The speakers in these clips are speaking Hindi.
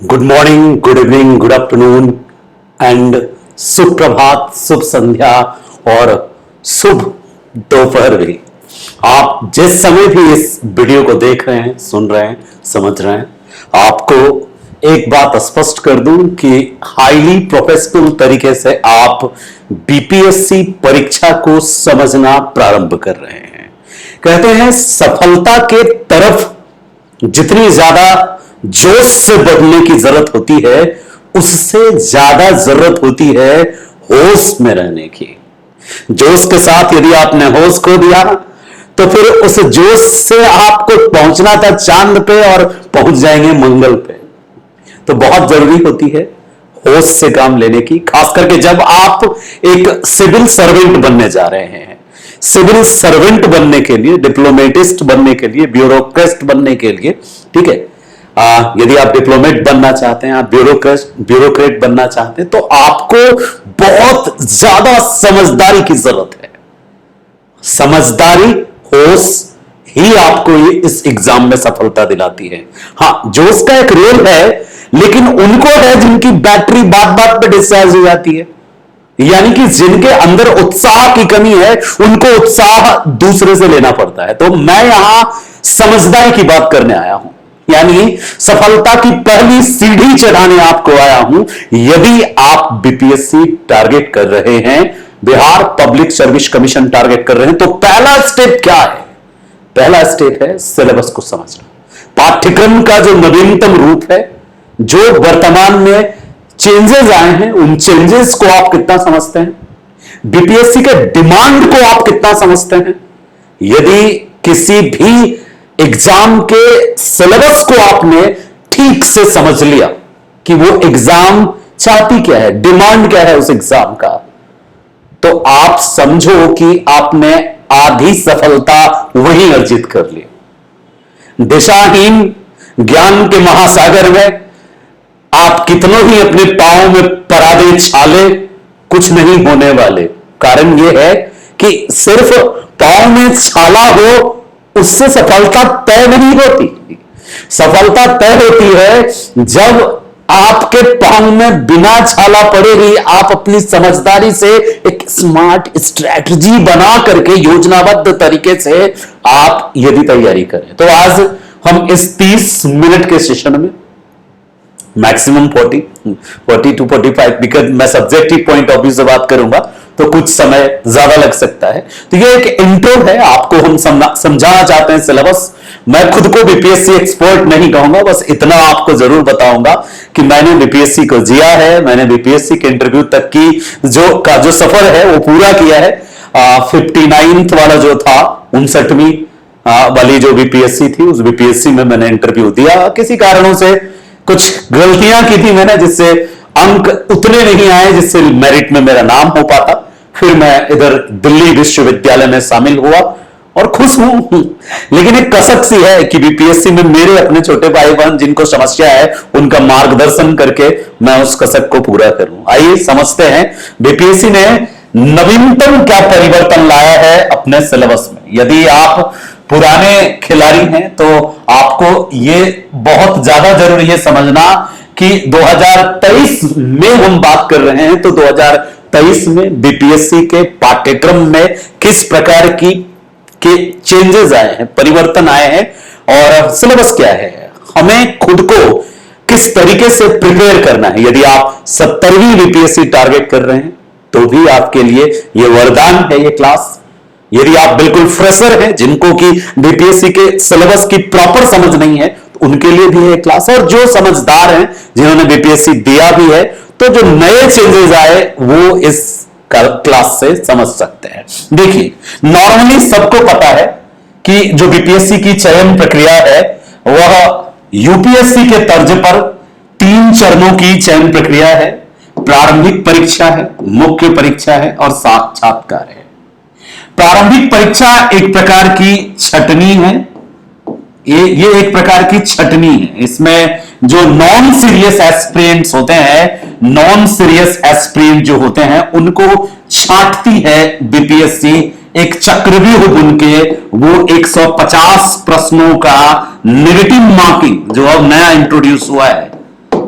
Good morning, good evening, good afternoon and सुप्रभात, शुभ संध्या और शुभ दोपहर भी। आप जिस समय भी इस वीडियो को देख रहे हैं, सुन रहे हैं, समझ रहे हैं, आपको एक बात स्पष्ट कर दूं कि हाईली प्रोफेशनल तरीके से आप बीपीएससी परीक्षा को समझना प्रारंभ कर रहे हैं। कहते हैं सफलता के तरफ जितनी ज्यादा जोश से बढ़ने की जरूरत होती है, उससे ज्यादा जरूरत होती है होश में रहने की। जोश के साथ यदि आपने होश खो दिया तो फिर उस जोश से आपको पहुंचना था चांद पे और पहुंच जाएंगे मंगल पे। तो बहुत जरूरी होती है होश से काम लेने की, खास करके जब आप एक सिविल सर्वेंट बनने जा रहे हैं। सिविल सर्वेंट बनने के लिए, डिप्लोमेटिस्ट बनने के लिए, ब्यूरोक्रेट बनने के लिए, ठीक है, यदि आप डिप्लोमेट बनना चाहते हैं, आप ब्यूरोक्रेट बनना चाहते हैं, तो आपको बहुत ज्यादा समझदारी की जरूरत है। समझदारी, होश ही आपको इस एग्जाम में सफलता दिलाती है। हां, जोश का एक रोल है, लेकिन उनको है जिनकी बैटरी बात बात पे डिस्चार्ज हो जाती है, यानी कि जिनके अंदर उत्साह की कमी है, उनको उत्साह दूसरे से लेना पड़ता है। तो मैं यहां समझदारी की बात करने आया हूं, यानी सफलता की पहली सीढ़ी चढ़ाने आपको आया हूं। यदि आप बीपीएससी टारगेट कर रहे हैं, Bihar public service commission target कर रहे हैं, तो पहला स्टेप क्या है? पहला स्टेप है सिलेबस को समझना। पाठ्यक्रम का जो नवीनतम रूप है, जो वर्तमान में चेंजेस आए हैं, उन चेंजेस को आप कितना समझते हैं? बीपीएससी के डिमांड को आप कितना समझते हैं? यदि किसी भी एग्जाम के सिलेबस को आपने ठीक से समझ लिया कि वो एग्जाम चाहती क्या है, डिमांड क्या है उस एग्जाम का, तो आप समझो कि आपने आधी सफलता वहीं अर्जित कर ली। दिशाहीन ज्ञान के महासागर में आप कितनों ही अपने पांव में परा दे छाले, कुछ नहीं होने वाले। कारण यह है कि सिर्फ पांव में छाला हो उससे सफलता तय नहीं होती। सफलता तय होती है जब आपके पांव में बिना छाला पड़े ही आप अपनी समझदारी से एक स्मार्ट स्ट्रैटेजी बना करके योजनाबद्ध तरीके से आप यदि तैयारी करें। तो आज हम इस 30 मिनट के सेशन में मैक्सिमम 40 टू 45, बिकॉज मैं सब्जेक्टिव पॉइंट ऑफ व्यू से बात करूंगा तो कुछ समय ज्यादा लग सकता है। तो ये एक इंट्रो है, आपको हम समझाना चाहते हैं सिलेबस। मैं खुद को बीपीएससी एक्सपर्ट नहीं कहूंगा, बस इतना आपको जरूर बताऊंगा कि मैंने बीपीएससी को जिया है, मैंने बीपीएससी के इंटरव्यू तक की जो सफर है वो पूरा किया है। 59th वाला जो था, 59वीं वाली जो बीपीएससी थी, उस बीपीएससी में मैंने इंटरव्यू दिया। किसी कारणों से कुछ गलतियां की थी मैंने, जिससे अंक उतने नहीं आए जिससे मेरिट में मेरा नाम हो पाता। फिर मैं इधर दिल्ली विश्वविद्यालय में शामिल हुआ और खुश हूं। लेकिन एक कसक सी है कि बीपीएससी में मेरे अपने छोटे भाई बहन जिनको समस्या है, उनका मार्गदर्शन करके मैं उस कसक को पूरा करूं। आइए समझते हैं बीपीएससी ने नवीनतम क्या परिवर्तन लाया है अपने सिलेबस में। यदि आप पुराने खिलाड़ी हैं तो आपको ये बहुत ज्यादा जरूरी है समझना कि 2023 में हम बात कर रहे हैं, तो 2023 में बीपीएससी के पाठ्यक्रम में किस प्रकार के चेंजेस आए हैं, परिवर्तन आए हैं, और सिलेबस क्या है, हमें खुद को किस तरीके से प्रिपेयर करना है। यदि आप 70वीं बीपीएससी टारगेट कर रहे हैं तो भी आपके लिए यह वरदान है ये क्लास। यदि आप बिल्कुल फ्रेशर हैं, जिनको कि बीपीएससी के सिलेबस की प्रॉपर समझ नहीं है, तो उनके लिए भी है क्लास। और जो समझदार हैं, जिन्होंने बीपीएससी दिया भी है, तो जो नए चेंजेस आए वो इस क्लास से समझ सकते हैं। देखिए, नॉर्मली सबको पता है कि जो बीपीएससी की चयन प्रक्रिया है वह यूपीएससी के तर्ज पर 3 चरणों की चयन प्रक्रिया है। प्रारंभिक परीक्षा है, मुख्य परीक्षा है और साक्षात्कार है। प्रारंभिक परीक्षा एक प्रकार की छटनी है, ये एक प्रकार की छटनी है। इसमें जो नॉन सीरियस एस्पिरेंट्स होते हैं, नॉन सीरियस एस्पिरेंट जो होते हैं, उनको छांटती है बीपीएससी। एक चक्रव्यूह बुन के वो 150 प्रश्नों का नेगेटिव मार्किंग, जो अब नया इंट्रोड्यूस हुआ है,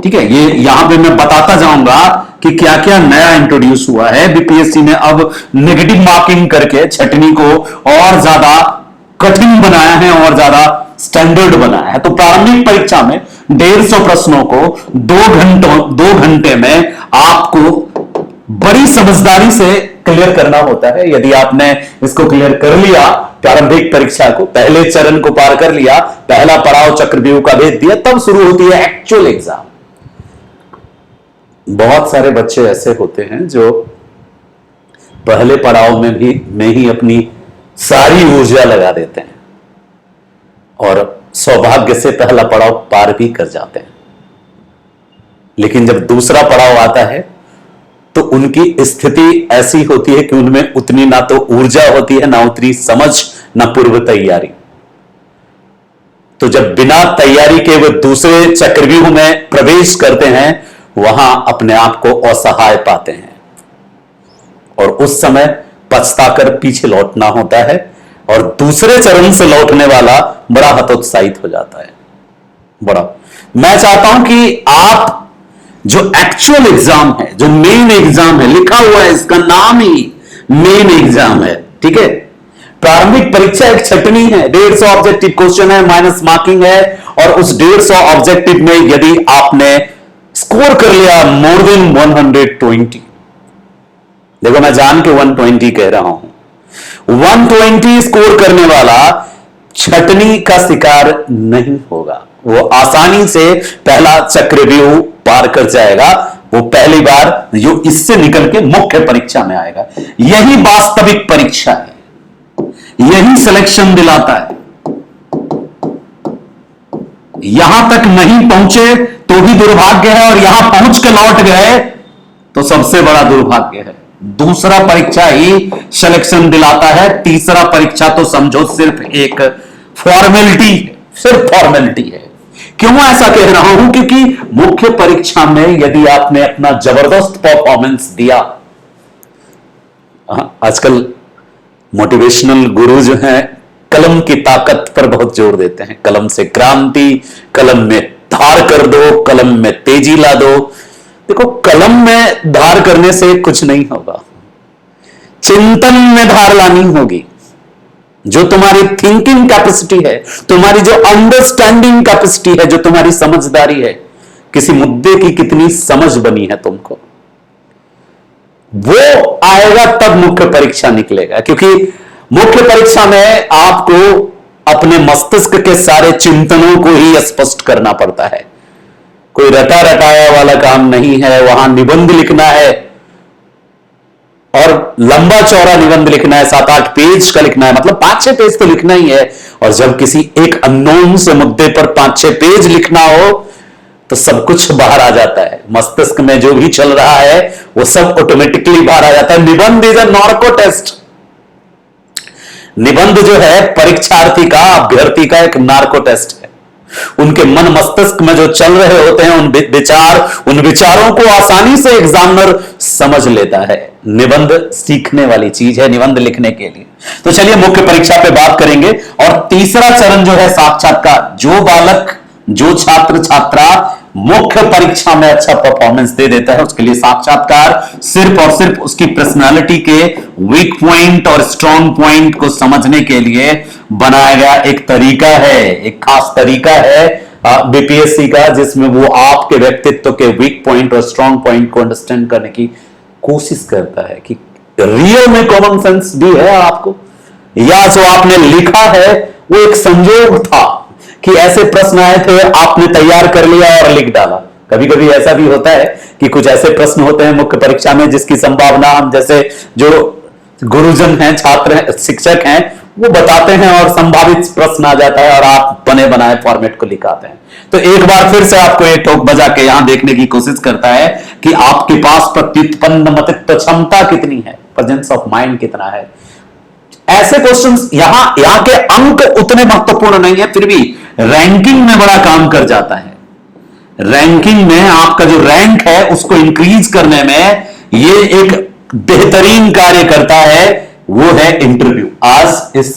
ठीक है, ये यहां पे मैं बताता जाऊंगा कि क्या क्या नया इंट्रोड्यूस हुआ है। बीपीएससी ने अब नेगेटिव मार्किंग करके छटनी को और ज्यादा कठिन बनाया है और ज्यादा स्टैंडर्ड बनाया है। तो प्रारंभिक परीक्षा में 150 प्रश्नों को 2 घंटे में आपको बड़ी समझदारी से क्लियर करना होता है। यदि आपने इसको क्लियर कर लिया, प्रारंभिक परीक्षा को, पहले चरण को पार कर लिया, पहला पड़ाव चक्रव्यूह का भेद दिया, तब शुरू होती है एक्चुअल एग्जाम। बहुत सारे बच्चे ऐसे होते हैं जो पहले पड़ाव में ही अपनी सारी ऊर्जा लगा देते हैं और सौभाग्य से पहला पड़ाव पार भी कर जाते हैं, लेकिन जब दूसरा पड़ाव आता है तो उनकी स्थिति ऐसी होती है कि उनमें उतनी ना तो ऊर्जा होती है, ना उतनी समझ, ना पूर्व तैयारी। तो जब बिना तैयारी के वे दूसरे चक्रव्यूह में प्रवेश करते हैं, वहां अपने आप को असहाय पाते हैं और उस समय पछताकर पीछे लौटना होता है और दूसरे चरण से लौटने वाला बड़ा हतोत्साहित हो जाता है। बड़ा मैं चाहता हूं कि आप जो एक्चुअल एग्जाम है, जो मेन एग्जाम है, लिखा हुआ है, इसका नाम ही मेन एग्जाम है, ठीक है। प्रारंभिक परीक्षा एक छटनी है, 150 ऑब्जेक्टिव क्वेश्चन है, माइनस मार्किंग है, और उस 150 ऑब्जेक्टिव में यदि आपने स्कोर कर लिया मोर देन 120, देखो मैं जान के 120 कह रहा हूं, 120 स्कोर करने वाला छटनी का शिकार नहीं होगा। वो आसानी से पहला चक्रव्यूह पार कर जाएगा। वो पहली बार जो इससे निकल के मुख्य परीक्षा में आएगा। यही वास्तविक परीक्षा है, यही सिलेक्शन दिलाता है। यहां तक नहीं पहुंचे तो भी दुर्भाग्य है, और यहां पहुंच के लौट गए तो सबसे बड़ा दुर्भाग्य है। दूसरा परीक्षा ही सिलेक्शन दिलाता है, तीसरा परीक्षा तो समझो सिर्फ एक फॉर्मेलिटी है, सिर्फ फॉर्मेलिटी है। क्यों ऐसा कह रहा हूं? क्योंकि मुख्य परीक्षा में यदि आपने अपना जबरदस्त परफॉर्मेंस दिया, आजकल मोटिवेशनल गुरु जो हैं कलम की ताकत पर बहुत जोर देते हैं। कलम से क्रांति, कलम में धार कर दो, कलम में तेजी ला दो। देखो, कलम में धार करने से कुछ नहीं होगा, चिंतन में धार लानी होगी। जो तुम्हारी थिंकिंग कैपेसिटी है, तुम्हारी जो अंडरस्टैंडिंग कैपेसिटी है, जो तुम्हारी समझदारी है, किसी मुद्दे की कितनी समझ बनी है तुमको, वो आएगा तब मुख्य परीक्षा निकलेगा। क्योंकि मुख्य परीक्षा में आपको अपने मस्तिष्क के सारे चिंतनों को ही स्पष्ट करना पड़ता है। कोई रटा रटाया वाला काम नहीं है। वहां निबंध लिखना है और लंबा चौड़ा निबंध लिखना है, 7-8 पेज का लिखना है, मतलब 5-6 पेज तो लिखना ही है। और जब किसी एक अननोन से मुद्दे पर 5-6 पेज लिखना हो तो सब कुछ बाहर आ जाता है। मस्तिष्क में जो भी चल रहा है वो सब ऑटोमेटिकली बाहर आ जाता है। निबंध इज अ नार्को टेस्ट। निबंध जो है परीक्षार्थी का, अभ्यर्थी का एक नार्को टेस्ट है। उनके मन मस्तिष्क में जो चल रहे होते हैं उन विचारों को आसानी से एग्जामिनर समझ लेता है। निबंध सीखने वाली चीज है, निबंध लिखने के लिए। तो चलिए मुख्य परीक्षा पे बात करेंगे। और तीसरा चरण जो है साक्षात्कार। जो बालक, जो छात्र छात्रा मुख्य परीक्षा में अच्छा परफॉर्मेंस दे देता है, उसके लिए साक्षात्कार सिर्फ और सिर्फ उसकी पर्सनालिटी के वीक पॉइंट और स्ट्रॉन्ग पॉइंट को समझने के लिए बनाया गया एक तरीका है, एक खास तरीका है बीपीएससी का, जिसमें वो आपके व्यक्तित्व के वीक पॉइंट और स्ट्रॉन्ग पॉइंट को अंडरस्टैंड करने की कोशिश करता है कि रियल में कॉमन सेंस भी है आपको, या जो आपने लिखा है वो एक संयोग था कि ऐसे प्रश्न आए थे, आपने तैयार कर लिया और लिख डाला। कभी कभी ऐसा भी होता है कि कुछ ऐसे प्रश्न होते हैं मुख्य परीक्षा में जिसकी संभावना हम जैसे जो गुरुजन हैं, छात्र हैं, शिक्षक हैं, वो बताते हैं और संभावित प्रश्न आ जाता है और आप बने बनाए फॉर्मेट को लिखाते हैं। तो एक बार फिर से आपको एक ठोक बजा के यहां देखने की कोशिश करता है कि आपके पास प्रत्युत्पन्न मतित्व क्षमता कितनी है, प्रेजेंस ऑफ माइंड कितना है। ऐसे क्वेश्चंस यहां के अंक उतने महत्वपूर्ण नहीं है, फिर भी रैंकिंग में बड़ा काम कर जाता है। रैंकिंग में आपका जो रैंक है उसको इंक्रीज करने में ये एक बेहतरीन कार्य करता है, वो है इंटरव्यू। आज इस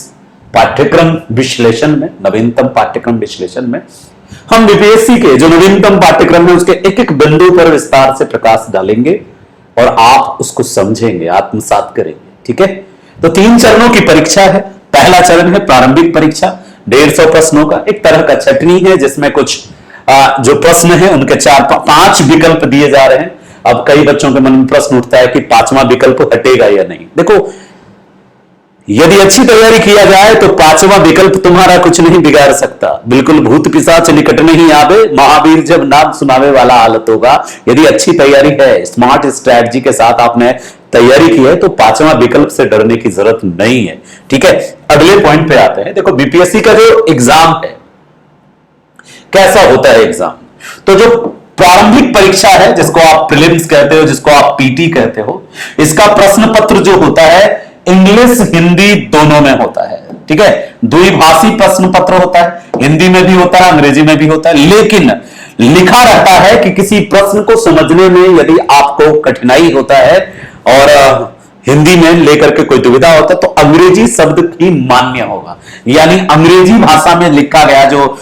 पाठ्यक्रम विश्लेषण में, नवीनतम पाठ्यक्रम विश्लेषण में हम बीपीएससी के जो नवीनतम पाठ्यक्रम है उसके एक एक बिंदु पर विस्तार से प्रकाश डालेंगे और आप उसको समझेंगे, आत्मसात करेंगे। ठीक है, तो 3 चरणों की परीक्षा है। पहला चरण है प्रारंभिक परीक्षा, 150 प्रश्नों का, एक तरह का छटनी है जिसमें कुछ जो प्रश्न है उनके 4-5 विकल्प दिए जा रहे हैं। अब कई बच्चों के मन में प्रश्न उठता है कि 5वां विकल्प हटेगा या नहीं। देखो, यदि अच्छी तैयारी किया जाए तो 5वां विकल्प तुम्हारा कुछ नहीं बिगाड़ सकता। बिल्कुल भूत पिशाच निकट नहीं आवे, महावीर जब नाम सुनावे वाला हालत होगा। यदि अच्छी तैयारी है, स्मार्ट स्ट्रैटेजी के साथ आपने तैयारी की है तो 5वां विकल्प से डरने की जरूरत नहीं है। ठीक है, अगले पॉइंट पे आते हैं। देखो, बीपीएससी का जो एग्जाम है कैसा होता है एग्जाम, तो जो प्रारंभिक परीक्षा है जिसको आप प्रीलिम्स कहते हो, जिसको आप पीटी कहते हो, इसका प्रश्न पत्र जो होता है इंग्लिश हिंदी दोनों में होता है। ठीक है, द्विभाषी प्रश्न पत्र होता है, हिंदी में भी होता है, अंग्रेजी में भी होता है, लेकिन लिखा रहता है कि किसी प्रश्न को समझने में यदि आपको कठिनाई होता है और हिंदी में लेकर के कोई दुविधा होता है तो अंग्रेजी शब्द ही मान्य होगा, यानी अंग्रेजी भाषा में लिखा गया जो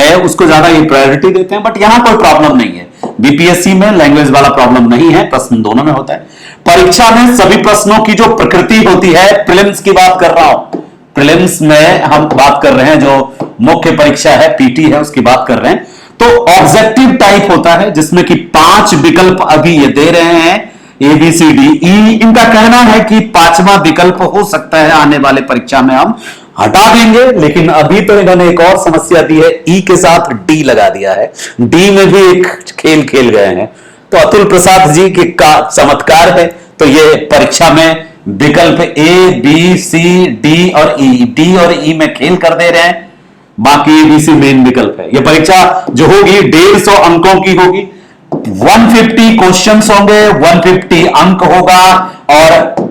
है उसको ज्यादा ये प्रायोरिटी देते हैं। बट यहां कोई प्रॉब्लम नहीं है, बीपीएससी में लैंग्वेज वाला प्रॉब्लम नहीं है, प्रश्न दोनों में होता है। परीक्षा में सभी प्रश्नों की जो प्रकृति होती है, प्रीलिम्स की बात कर रहा हूं, प्रीलिम्स में हम बात कर रहे हैं, जो मुख्य परीक्षा है पीटी है उसकी बात कर रहे हैं, तो ऑब्जेक्टिव टाइप होता है जिसमें कि 5 विकल्प अभी ये दे रहे हैं, ABCDE। इनका कहना है कि 5वां विकल्प हो सकता है आने वाले परीक्षा में हम हटा देंगे, लेकिन अभी तो इन्होंने एक और समस्या दी है, ई के साथ डी लगा दिया है। डी में भी एक खेल खेल गए हैं, तो अतुल प्रसाद जी के का चमत्कार है। तो ये परीक्षा में विकल्प ABCD और ई, डी और ई में खेल कर दे रहे हैं, बाकी ABC मेन विकल्प है। यह परीक्षा जो होगी 150 अंकों की होगी, 150 क्वेश्चंस होंगे, 150 अंक होगा और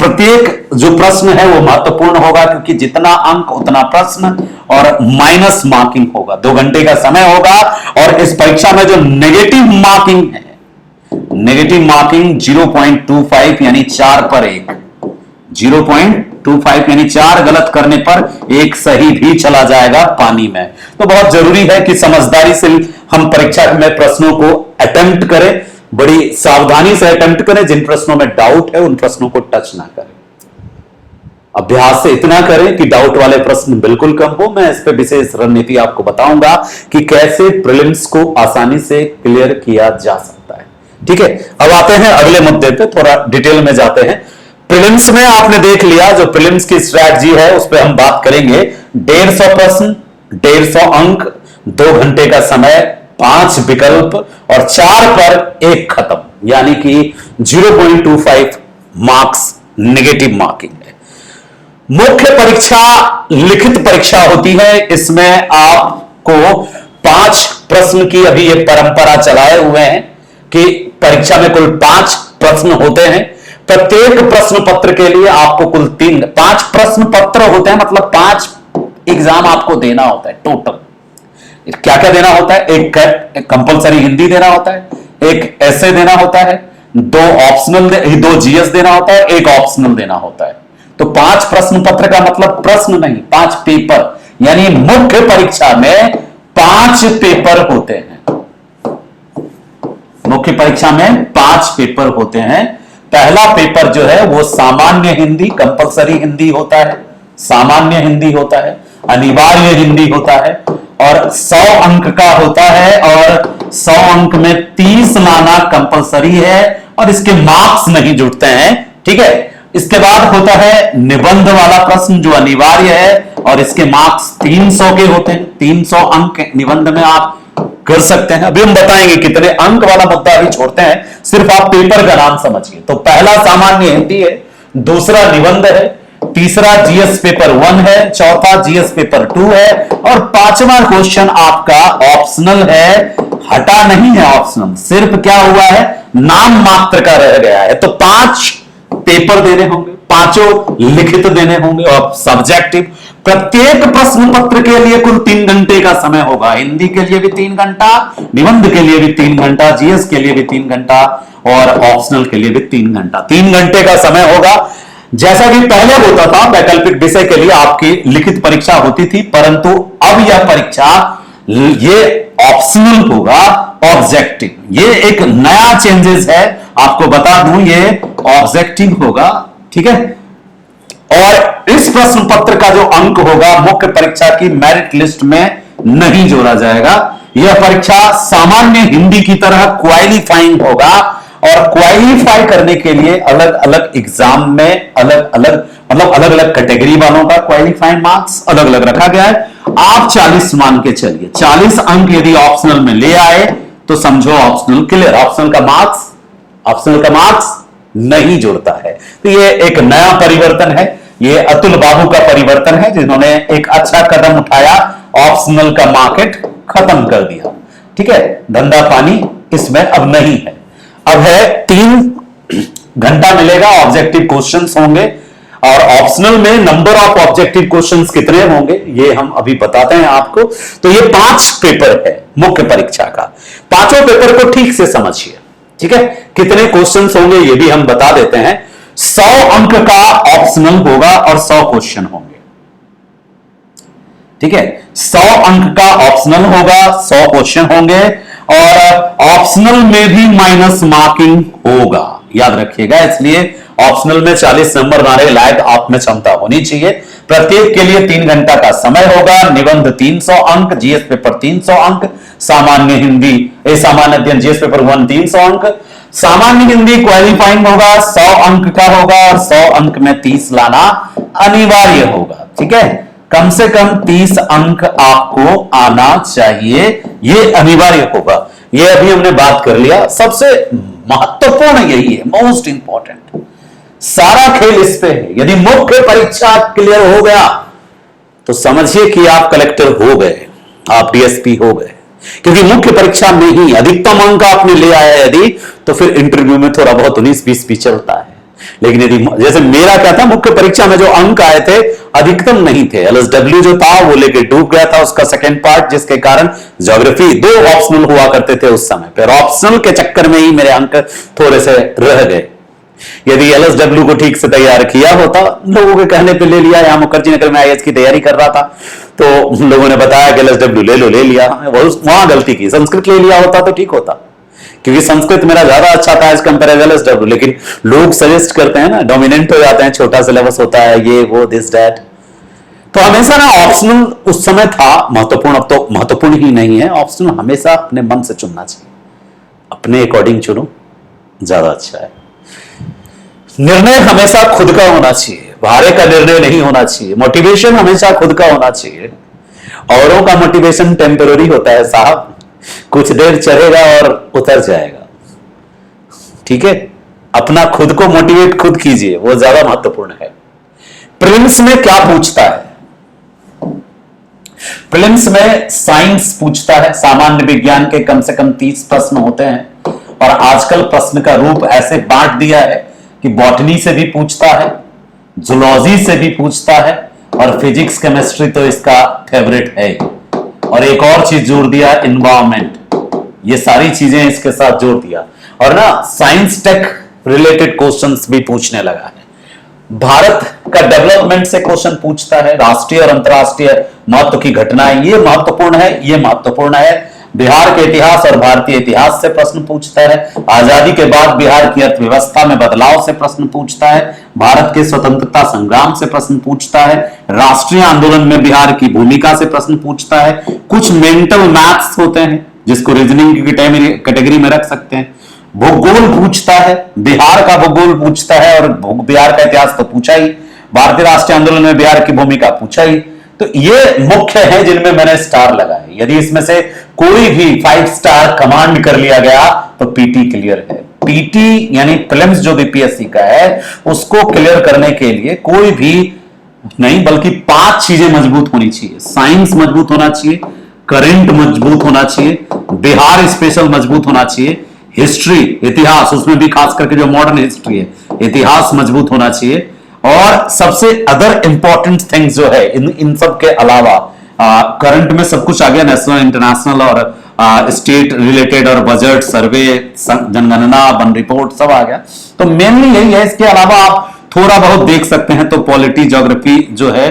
प्रत्येक जो प्रश्न है वो महत्वपूर्ण होगा क्योंकि जितना अंक उतना प्रश्न और माइनस मार्किंग होगा। 2 घंटे का समय होगा और इस परीक्षा में जो नेगेटिव मार्किंग है, नेगेटिव मार्किंग 0.25 यानी 4 पर 1, 0.25 यानी 4 गलत करने पर 1 सही भी चला जाएगा पानी में। तो बहुत जरूरी है कि समझदारी से हम परीक्षा में प्रश्नों को अटेम्प्ट करें, बड़ी सावधानी से अटेम्प्ट करें। जिन प्रश्नों में डाउट है उन प्रश्नों को टच ना करें, अभ्यास से इतना करें कि डाउट वाले प्रश्न बिल्कुल कम हो। मैं इस पे विशेष रणनीति आपको बताऊंगा कि कैसे प्रीलिम्स को आसानी से क्लियर किया जा सकता है। ठीक है, अब आते हैं अगले मुद्दे पे, थोड़ा डिटेल में जाते हैं। प्रीलिम्स में आपने देख लिया, जो प्रीलिम्स की स्ट्रैटेजी है उस पर हम बात करेंगे। 150 प्रश्न, 150 अंक, 2 घंटे का समय, 5 विकल्प और 4 पर 1 खत्म, यानी कि 0.25 मार्क्स नेगेटिव मार्किंग है। मुख्य परीक्षा लिखित परीक्षा होती है, इसमें आपको 5 प्रश्न की अभी ये परंपरा चलाए हुए हैं कि परीक्षा में कुल 5 प्रश्न होते हैं। प्रत्येक प्रश्न पत्र के लिए आपको कुल 5 प्रश्न पत्र होते हैं, मतलब 5 एग्जाम आपको देना होता है टोटल। क्या क्या देना होता है? एक कंपलसरी हिंदी देना होता है, एक ऐसे देना होता है, 2 ऑप्शनल, 2 जीएस देना होता है, 1 ऑप्शनल देना होता है। तो 5 प्रश्न पत्र का मतलब प्रश्न नहीं, 5 पेपर, यानी मुख्य परीक्षा में 5 पेपर होते हैं। मुख्य परीक्षा में 5 पेपर होते हैं। पहला पेपर जो है वो सामान्य हिंदी, कंपलसरी हिंदी होता है, सामान्य हिंदी होता है, अनिवार्य हिंदी होता है और 100 अंक का होता है और 100 अंक में 30 लाना कंपलसरी है और इसके मार्क्स नहीं जुड़ते हैं। ठीक है, इसके बाद होता है निबंध वाला प्रश्न जो अनिवार्य है और इसके मार्क्स 300 के होते हैं। 300 अंक निबंध में आप कर सकते हैं। अभी हम बताएंगे कितने अंक वाला मुद्दा अभी छोड़ते हैं, सिर्फ आप पेपर का नाम समझिए। तो पहला सामान्य हिंदी है, दूसरा निबंध है, तीसरा जीएस पेपर 1 है, चौथा जीएस पेपर 2 है और 5वां क्वेश्चन आपका ऑप्शनल है। हटा नहीं है ऑप्शनल, सिर्फ क्या हुआ है, नाम मात्र का रह गया है। तो 5 पेपर देने होंगे, 5 लिखित देने होंगे और सब्जेक्टिव। प्रत्येक प्रश्न पत्र के लिए कुल 3 घंटे का समय होगा। हिंदी के लिए भी 3 घंटा, निबंध के लिए भी 3 घंटा, जीएस के लिए भी 3 घंटा और ऑप्शनल के लिए भी 3 घंटा। 3 घंटे का समय होगा। जैसा कि पहले होता था, वैकल्पिक विषय के लिए आपकी लिखित परीक्षा होती थी, परंतु अब यह परीक्षा ये ऑप्शनल होगा ऑब्जेक्टिव। ये एक नया चेंजेस है, आपको बता दूं, ये ऑब्जेक्टिव होगा, ठीक है। और इस प्रश्न पत्र का जो अंक होगा मुख्य परीक्षा की मेरिट लिस्ट में नहीं जोड़ा जाएगा। यह परीक्षा सामान्य हिंदी की तरह क्वालिफाइंग होगा, और क्वालिफाई करने के लिए अलग अलग एग्जाम में अलग अलग कैटेगरी वालों का क्वालिफाइंग मार्क्स अलग अलग रखा गया है। आप 40 मान के चलिए, 40 अंक यदि ऑप्शनल में ले आए तो समझो ऑप्शनल क्लियर। ऑप्शनल का मार्क्स नहीं जुड़ता है। तो ये एक नया परिवर्तन है, ये अतुल बाबू का परिवर्तन है, जिन्होंने एक अच्छा कदम उठाया, ऑप्शनल का मार्केट खत्म कर दिया, ठीक है। धंधा पानी इसमें अब नहीं है। अब है 3 घंटा मिलेगा, ऑब्जेक्टिव क्वेश्चंस होंगे, और ऑप्शनल में नंबर ऑफ ऑब्जेक्टिव क्वेश्चंस कितने होंगे ये हम अभी बताते हैं आपको। तो ये 5 पेपर है मुख्य परीक्षा का, पांचों पेपर को ठीक से समझिए, ठीक है। कितने क्वेश्चंस होंगे ये भी हम बता देते हैं। 100 अंक का ऑप्शनल होगा और 100 क्वेश्चन होंगे, ठीक है। 100 अंक का ऑप्शनल होगा, 100 क्वेश्चन होंगे, और ऑप्शनल में भी माइनस मार्किंग होगा, याद रखिएगा। इसलिए ऑप्शनल में 40 नंबर लाने लायक आप में क्षमता होनी चाहिए। प्रत्येक के लिए 3 घंटा का समय होगा। निबंध 300 अंक, जीएस पेपर 300 अंक, सामान्य हिंदी सामान्य अध्ययन जीएस पेपर 1 300 अंक, सामान्य हिंदी क्वालिफाइंग होगा, 100 अंक का होगा, और 100 अंक में 30 लाना अनिवार्य होगा, ठीक है। कम से कम 30 अंक आपको आना चाहिए, ये अनिवार्य होगा। ये अभी हमने बात कर लिया। सबसे महत्वपूर्ण यही है, मोस्ट इंपॉर्टेंट, सारा खेल इस पे है। यदि मुख्य परीक्षा क्लियर हो गया तो समझिए कि आप कलेक्टर हो गए, आप डीएसपी हो गए, क्योंकि मुख्य परीक्षा में ही अधिकतम अंक आपने ले आया यदि, तो फिर इंटरव्यू में थोड़ा बहुत 19-20 भी चलता है। लेकिन यदि जैसे मेरा क्या था, मुख्य परीक्षा में जो अंक आए थे अधिकतम नहीं थे, एलएसडब्ल्यू जो था वो लेके डूब गया था, उसका सेकंड पार्ट, जिसके कारण ज्योग्राफी 2 ऑप्शनल हुआ करते थे उस समय, फिर ऑप्शनल के चक्कर में ही मेरे अंक थोड़े से रह गए। यदि एलएसडब्ल्यू को ठीक से तैयार किया होता, लोगों के कहने पे ले लिया, यहां मुखर्जी नगर में आईएएस की तैयारी कर रहा था तो लोगों ने बताया कि एलएसडब्ल्यू ले लिया, वहां गलती की। संस्कृत ले लिया होता तो ठीक होता, क्योंकि संस्कृत मेरा ज्यादा अच्छा था एज कंपेयर एलएसडब्ल्यू। लेकिन लोग सजेस्ट करते हैं ना, डोमिनेंट हो जाते हैं, छोटा सिलेबस होता है, ये वो दिस दैट। तो हमेशा ना ऑप्शनल उस समय था महत्वपूर्ण, अब तो महत्वपूर्ण ही नहीं है। ऑप्शनल हमेशा अपने मन से चुनना चाहिए, अपने अकॉर्डिंग चुनो, ज्यादा अच्छा है। निर्णय हमेशा खुद का होना चाहिए, बाहर का निर्णय नहीं होना चाहिए। मोटिवेशन हमेशा खुद का होना चाहिए। औरों का मोटिवेशन टेम्पररी होता है साहब, कुछ देर चलेगा और उतर जाएगा, ठीक है। अपना खुद को मोटिवेट खुद कीजिए, वो ज्यादा महत्वपूर्ण है। प्रीलिम्स में क्या पूछता है? प्रीलिम्स में साइंस पूछता है, सामान्य विज्ञान के कम से कम 30 प्रश्न होते हैं, और आजकल प्रश्न का रूप ऐसे बांट दिया है कि बॉटनी से भी पूछता है, जूलॉजी से भी पूछता है, और फिजिक्स केमिस्ट्री तो इसका फेवरेट है। और एक और चीज जोड़ दिया, एनवायरमेंट, ये सारी चीजें इसके साथ जोड़ दिया। और ना साइंस टेक रिलेटेड क्वेश्चंस भी पूछने लगा है। भारत का डेवलपमेंट से क्वेश्चन पूछता है, राष्ट्रीय और अंतरराष्ट्रीय महत्व की घटनाएं, ये महत्वपूर्ण है, ये महत्वपूर्ण है। बिहार के इतिहास और भारतीय इतिहास से प्रश्न पूछता है। आजादी के बाद बिहार की अर्थव्यवस्था में बदलाव से प्रश्न पूछता है। भारत के स्वतंत्रता संग्राम से प्रश्न पूछता है। राष्ट्रीय आंदोलन में बिहार की भूमिका से प्रश्न पूछता है। कुछ मेंटल मैथ्स होते हैं जिसको रीजनिंग की कैटेगरी में रख सकते हैं। भूगोल पूछता है, बिहार का भूगोल पूछता है, और बिहार का इतिहास तो पूछा ही, भारतीय राष्ट्रीय आंदोलन में बिहार की भूमिका पूछा ही। तो ये मुख्य है जिनमें मैंने स्टार लगाए। यदि इसमें से कोई भी 5 स्टार कमांड कर लिया गया तो पीटी क्लियर है। पीटी यानी प्रीलिम्स जो बीपीएससी का है उसको क्लियर करने के लिए कोई भी नहीं बल्कि 5 चीजें मजबूत होनी चाहिए। साइंस मजबूत होना चाहिए, करंट मजबूत होना चाहिए, बिहार स्पेशल मजबूत होना चाहिए, हिस्ट्री इतिहास, उसमें भी खास करके जो मॉडर्न हिस्ट्री है इतिहास मजबूत होना चाहिए, और सबसे अदर इंपॉर्टेंट थिंग्स जो है इन सब के अलावा करंट में सब कुछ आ गया, नेशनल इंटरनेशनल और स्टेट रिलेटेड और बजट सर्वे जनगणना वन रिपोर्ट सब आ गया। तो मेनली यही है। इसके अलावा आप थोड़ा बहुत देख सकते हैं तो पॉलिटी ज्योग्राफी जो है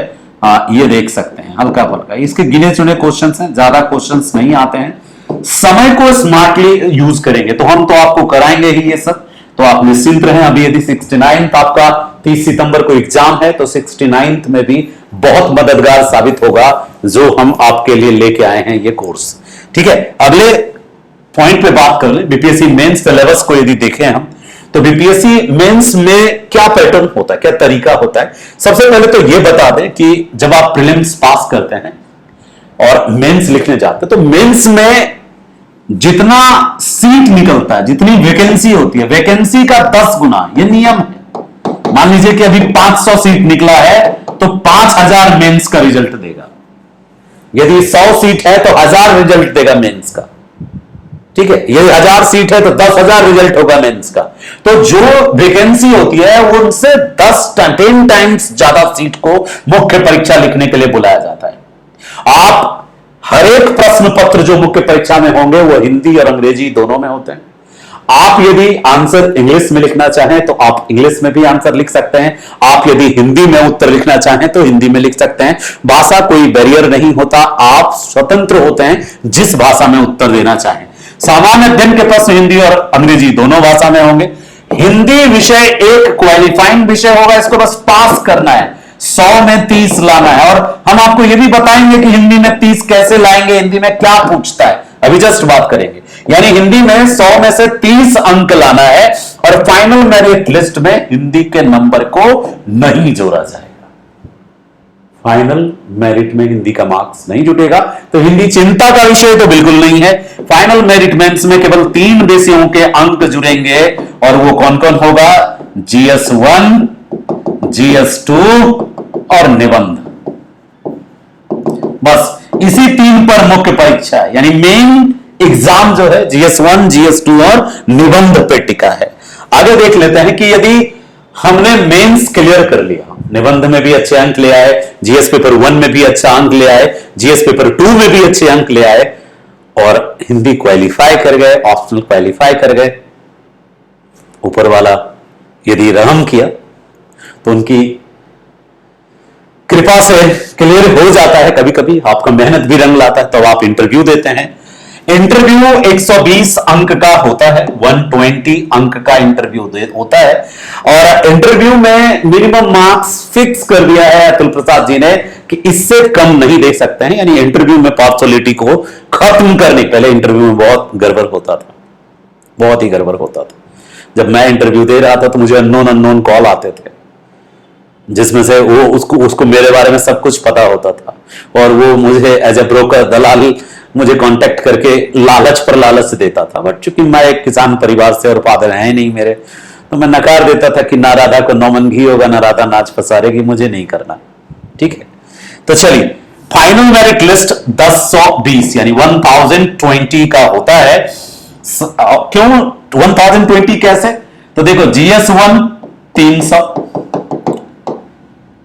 ये देख सकते हैं। हैं हल्का फुल्का, इसके गिने चुने क्वेश्चंस हैं, ज्यादा क्वेश्चंस नहीं आते हैं। समय को स्मार्टली यूज करेंगे तो हम तो आपको कराएंगे ही ये सब, तो आप निश्चिंत रहें। अभी यदि 69th आपका 30 सितंबर को एग्जाम है तो 69th में भी बहुत मददगार साबित होगा जो हम आपके लिए लेके आए हैं ये कोर्स। ठीक है, अगले पॉइंट पे बात कर ले। बीपीएससी मेंस सिलेबस को यदि देखें हम तो बीपीएससी मेंस में क्या पैटर्न होता है, क्या तरीका होता है। सबसे पहले तो यह बता दें कि जब आप प्रीलिम्स पास करते हैं और मेंस लिखने जाते हैं तो मेंस में जितना सीट निकलता है, जितनी वैकेंसी होती है, वैकेंसी का 10 गुना ये नियम है। मान लीजिए कि अभी 500 सीट निकला है तो 5000 मेंस का रिजल्ट देगा। यदि 100 सीट है तो 1000 रिजल्ट देगा मेंस का। ठीक है, यदि 1000 सीट है तो 10,000 रिजल्ट होगा मेंस का। तो जो वैकेंसी होती है वो उनसे 10 टाइम्स ज्यादा सीट को मुख्य परीक्षा लिखने के लिए बुलाया जाता है। आप हर एक प्रश्न पत्र जो मुख्य परीक्षा में होंगे वो हिंदी और अंग्रेजी दोनों में होते हैं। आप यदि आंसर इंग्लिश में लिखना चाहें तो आप इंग्लिश में भी आंसर लिख सकते हैं, आप यदि हिंदी में उत्तर लिखना चाहें तो हिंदी में लिख सकते हैं। भाषा कोई बैरियर नहीं होता, आप स्वतंत्र होते हैं जिस भाषा में उत्तर देना चाहें। सामान्य अध्ययन के प्रश्न हिंदी और अंग्रेजी दोनों भाषा में होंगे। हिंदी विषय एक क्वालिफाइंग विषय होगा, इसको बस पास करना है, 100 में 30 लाना है। और हम आपको यह भी बताएंगे कि हिंदी में 30 कैसे लाएंगे, हिंदी में क्या पूछता है, अभी जस्ट बात करेंगे। यानी हिंदी में 100 में से 30 अंक लाना है और फाइनल मेरिट लिस्ट में हिंदी के नंबर को नहीं जोड़ा जाएगा। फाइनल मेरिट में हिंदी का मार्क्स नहीं जुटेगा, तो हिंदी चिंता का विषय तो बिल्कुल नहीं है। फाइनल मेरिट मेंस में केवल 3 विषयों के अंक जुड़ेंगे और वो कौन कौन होगा, GS1, GS2 और निबंध। बस इसी 3 पर मुख्य परीक्षा है, यानी मेन एग्जाम जो है GS1, GS2 और निबंध पे टिका है। आगे देख लेते हैं कि यदि हमने मेंस क्लियर कर लिया, निबंध में भी अच्छे अंक ले आए, जीएस पेपर 1 में भी अच्छा अंक ले आए, जीएस पेपर 2 में भी अच्छे अंक ले आए और हिंदी क्वालिफाई कर गए, ऑप्शनल क्वालिफाई कर गए, ऊपर वाला यदि रहम किया तो उनकी कृपा से क्लियर हो जाता है। कभी कभी आपका मेहनत भी रंग लाता है, तो आप इंटरव्यू देते हैं। इंटरव्यू 120 अंक का होता है, 120 अंक का इंटरव्यू होता है और इंटरव्यू में मिनिमम मार्क्स फिक्स कर दिया है अतुल प्रसाद जी ने कि इससे कम नहीं दे सकते हैं। यानी इंटरव्यू में पार्शलिटी को खत्म करने, पहले इंटरव्यू में बहुत गड़बड़ होता था, बहुत ही गड़बड़ होता था। जब मैं इंटरव्यू दे रहा था तो मुझे अननोन कॉल आते थे जिसमें से वो उसको मेरे बारे में सब कुछ पता होता था और वो मुझे एज ए ब्रोकर, दलाल मुझे कांटेक्ट करके लालच पर लालच देता था। बट चूंकि मैं एक किसान परिवार से और फादर है नहीं मेरे, तो मैं नकार देता था कि ना राधा को 9 मन घी होगा, ना राधा नाच पसारेगी, मुझे नहीं करना। ठीक है, तो चलिए फाइनल मेरिट लिस्ट 1020 यानी 1020 का होता है। क्यों 1020 कैसे? तो देखो GS1 300,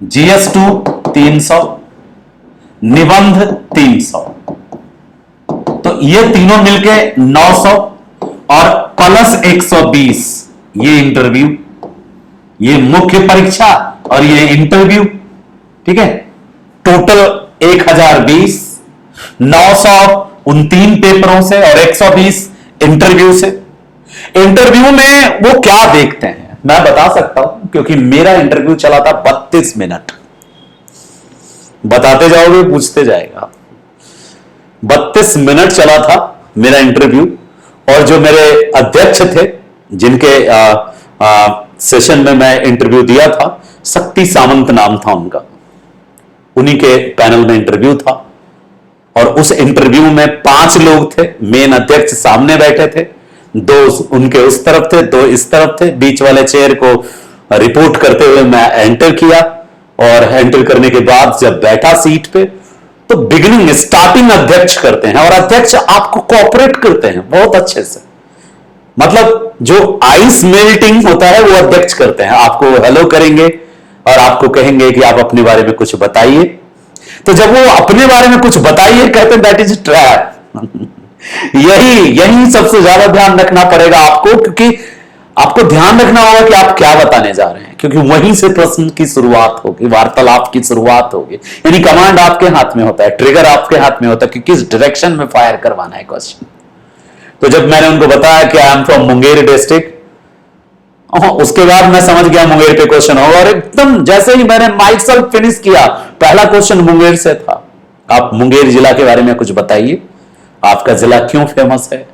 GS2 300, निबंध 300, तो ये तीनों मिलके 900 और प्लस 120 ये इंटरव्यू, ये मुख्य परीक्षा और ये इंटरव्यू। ठीक है, टोटल 1020, 900 उन 3 पेपरों से और 120 इंटरव्यू से। इंटरव्यू में वो क्या देखते हैं मैं बता सकता हूं, क्योंकि मेरा इंटरव्यू चला था 32 मिनट। बताते जाओगे पूछते जाएगा। 32 मिनट चला था मेरा इंटरव्यू और जो मेरे अध्यक्ष थे जिनके सेशन में मैं इंटरव्यू दिया था, शक्ति सामंत नाम था उनका, उन्हीं के पैनल में इंटरव्यू था और उस इंटरव्यू में 5 लोग थे। मेन अध्यक्ष सामने बैठे थे, 2 उनके उस तरफ थे, 2 इस तरफ थे। बीच वाले चेयर को रिपोर्ट करते हुए मैं एंटर किया और एंटर करने के बाद जब बैठा सीट पे तो बिगिनिंग स्टार्टिंग अध्यक्ष करते हैं और अध्यक्ष आपको कोऑपरेट करते हैं बहुत अच्छे से। मतलब जो आइस मेल्टिंग होता है वो अध्यक्ष करते हैं, आपको हेलो करेंगे और आपको कहेंगे कि आप अपने बारे में कुछ बताइए। तो जब वो अपने बारे में कुछ बताइए कहते हैं दैट इज ट्रैप। यही सबसे ज्यादा ध्यान रखना पड़ेगा आपको, क्योंकि आपको ध्यान रखना होगा कि आप क्या बताने जा रहे हैं, क्योंकि वहीं से प्रश्न की शुरुआत होगी, वार्तालाप की शुरुआत होगी। यानी कमांड आपके हाथ में होता है, ट्रिगर आपके हाथ में होता है कि किस डायरेक्शन में फायर करवाना है क्वेश्चन। तो जब मैंने उनको बताया कि I am from Munger district, उसके बाद मैं समझ गया मुंगेर पे क्वेश्चन होगा, और एकदम जैसे ही मैंने माइक सेल्फ फिनिश किया, पहला क्वेश्चन मुंगेर से था। आप मुंगेर जिला के बारे में कुछ बताइए, आपका जिला क्यों फेमस है,